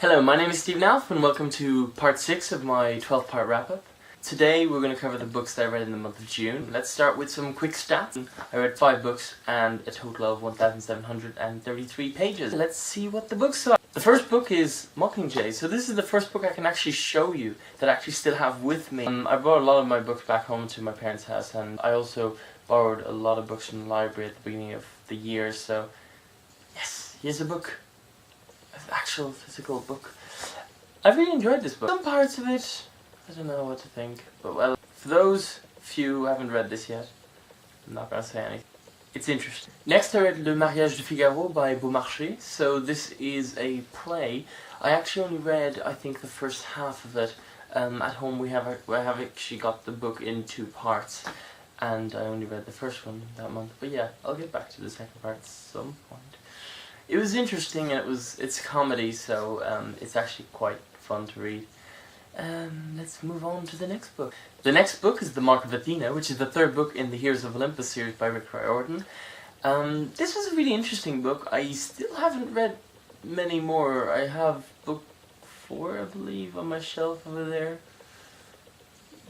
Hello, my name is Stephen Alf and welcome to part 6 of my 12-part wrap-up. Today we're going to cover the books that I read in the month of June. Let's start with some quick stats. I read 5 books and a total of 1,733 pages. Let's see what the books are. The first book is Mockingjay. So this is the first book I can actually show you that I actually still have with me. I brought a lot of my books back home to my parents' house, and I also borrowed a lot of books from the library at the beginning of the year. So yes, here's a book. An actual physical book. I really enjoyed this book. Some parts of it, I don't know what to think, but well, for those few who haven't read this yet, I'm not going to say anything. It's interesting. Next I read Le Mariage de Figaro by Beaumarchais. So this is a play. I actually only read, I think, the first half of it. At home I have actually got the book in 2 parts, and I only read the first one that month. But yeah, I'll get back to the second part at some point. It was interesting, and it's comedy, so it's actually quite fun to read. Let's move on to the next book. The next book is The Mark of Athena, which is the 3rd book in the Heroes of Olympus series by Rick Riordan. This was a really interesting book. I still haven't read many more. I have book 4, I believe, on my shelf over there.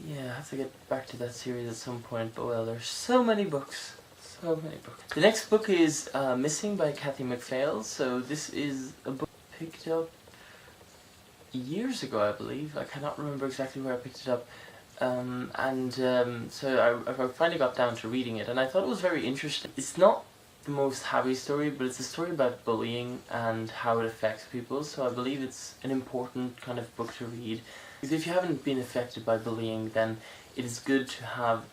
Yeah, I have to get back to that series at some point, but well, there's so many books. So many books. The next book is Missing by Kathy McPhail. So this is a book I picked up years ago, I believe. I cannot remember exactly where I picked it up. So I finally got down to reading it, and I thought it was very interesting. It's not the most happy story, but it's a story about bullying and how it affects people, so I believe it's an important kind of book to read. Because if you haven't been affected by bullying, then it is good to have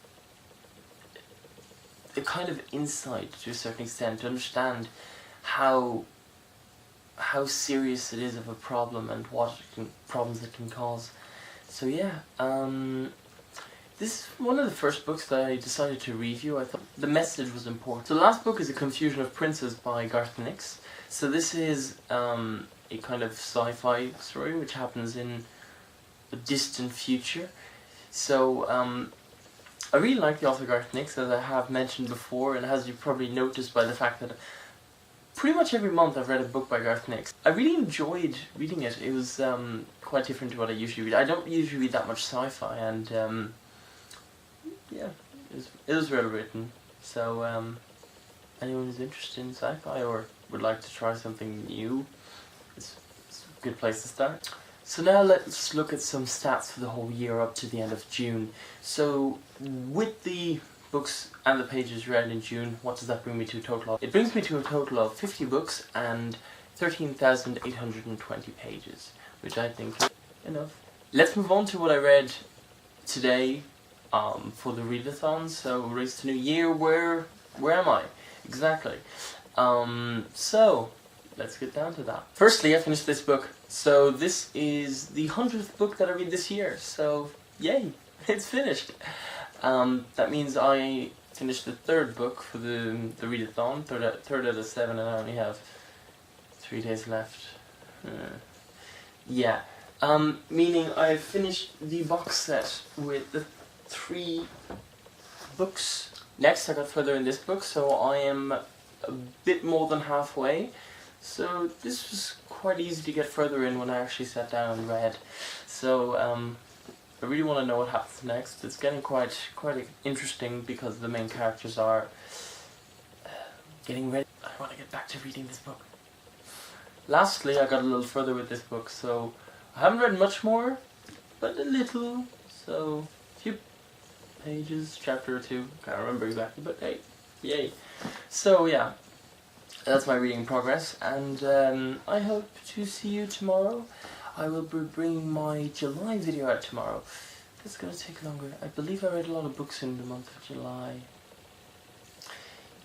a kind of insight to a certain extent to understand how serious it is of a problem and what problems it can cause. So yeah, this is one of the first books that I decided to review. I thought the message was important. So the last book is A Confusion of Princes by Garth Nix. So this is a kind of sci-fi story which happens in a distant future. So I really like the author Garth Nix, as I have mentioned before, and as you've probably noticed by the fact that pretty much every month I've read a book by Garth Nix. I really enjoyed reading it. It was quite different to what I usually read. I don't usually read that much sci-fi, and yeah, it was well written. So anyone who's interested in sci-fi or would like to try something new, it's a good place to start. So now let's look at some stats for the whole year up to the end of June. So with the books and the pages read in June, what does that bring me to a total of? It brings me to a total of 50 books and 13,820 pages, which I think is enough. Let's move on to what I read today for the readathon. So Race to New Year, where am I? Exactly. So let's get down to that. Firstly, I finished this book. So this is the 100th book that I read this year. So yay, it's finished. That means I finished the 3rd book for the readathon, third out of 7, and I only have 3 days left. Yeah, meaning I finished the box set with the 3 books. Next I got further in this book, so I am a bit more than halfway. So this was quite easy to get further in when I actually sat down and read. So I really want to know what happens next. It's getting quite interesting because the main characters are getting ready. I want to get back to reading this book. Lastly, I got a little further with this book, so I haven't read much more, but a little. So a few pages, chapter or 2, can't remember exactly, but hey, yay. So yeah, that's my reading progress, and I hope to see you tomorrow. I will be bringing my July video out tomorrow. It's going to take longer. I believe I read a lot of books in the month of July.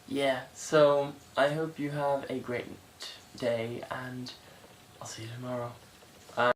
Yeah, so I hope you have a great day, and I'll see you tomorrow.